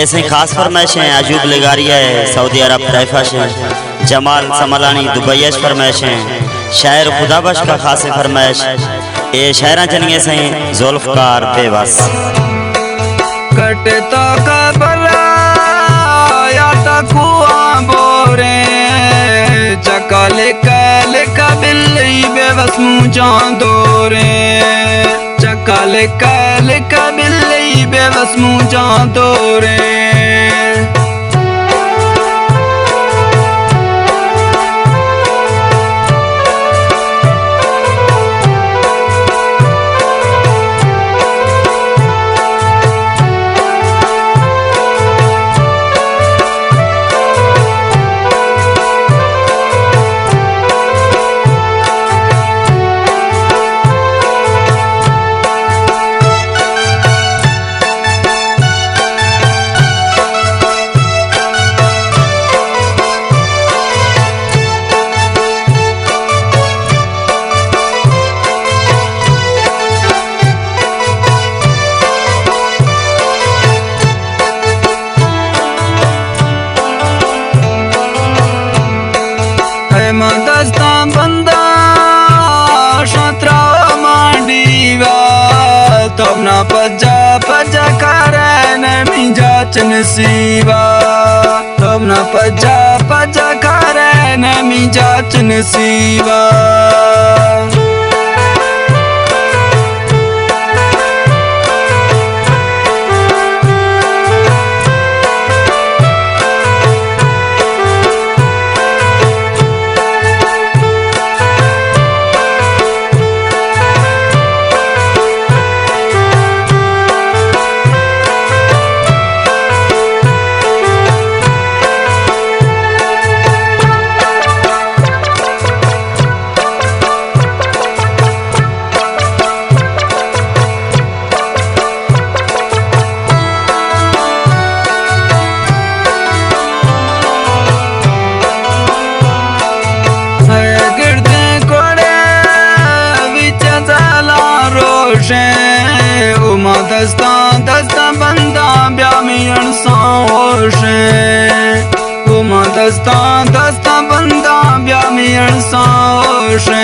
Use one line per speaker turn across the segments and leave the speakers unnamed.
ऐसे खास फरमाइश हैं अजूब लेगारिया है सऊदी अरब तैफा से, जमाल समलानी दुबईश फरमाइश हैं, शायर खुदाबश का खास फरमाइश ये शायरा चलिए सही जुल्फकार बेबस
कटता कबला या तकुआ बोरे चकल कल कबिल्ली बेबस मुझा दोरे चकल कल कबिल्ली बेबस मुझा दोरे दस्ता बंदा शत्रा मांडीवा तब ना पजा पजा करे नमी जाचन सीवा तब ना पजा पजा करे नमी जाचन सीवा उमा दस्ता दस्ता बंदा ब्यामियन साओशे उमा दस्ता दस्ता बंदा ब्यामियन साओशे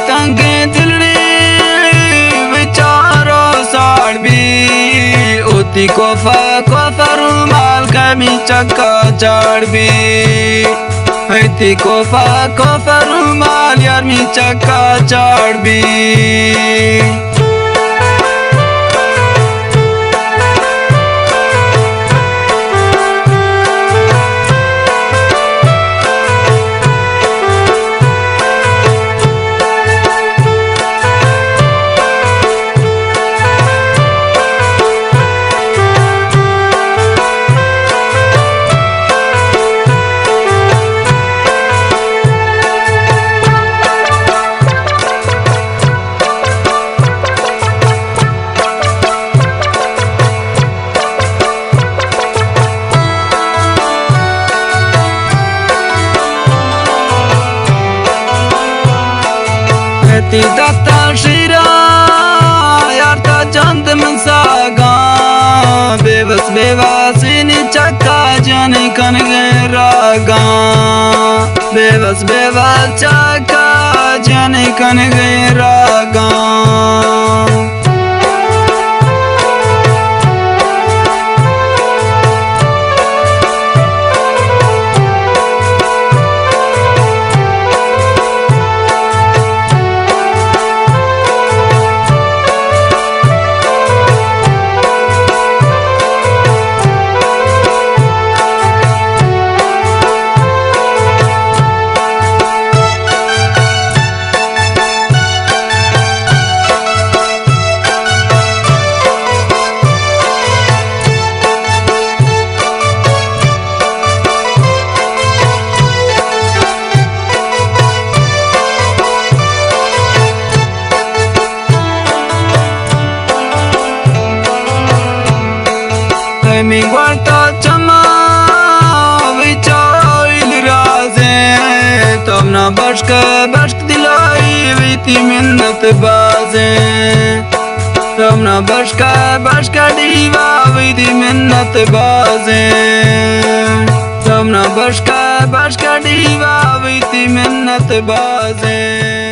तंगे दिल्ली विचारो साड़बी उती कोफर माल कमी चक्का चाड़बी इती कोफर माल यार मी चक्का चाड़बी ती दत्ता शिरा यार ता चंद मनसागा बेबस बेवासिनी चक्का जाने कन गए रागा बेबस बेवास चक्का जाने कन गए रागा mi guarda chama vichail raze tomna bashk dilai viti minnat baze tomna bashk diva viti minnat baze tomna bashk diva viti minnat baze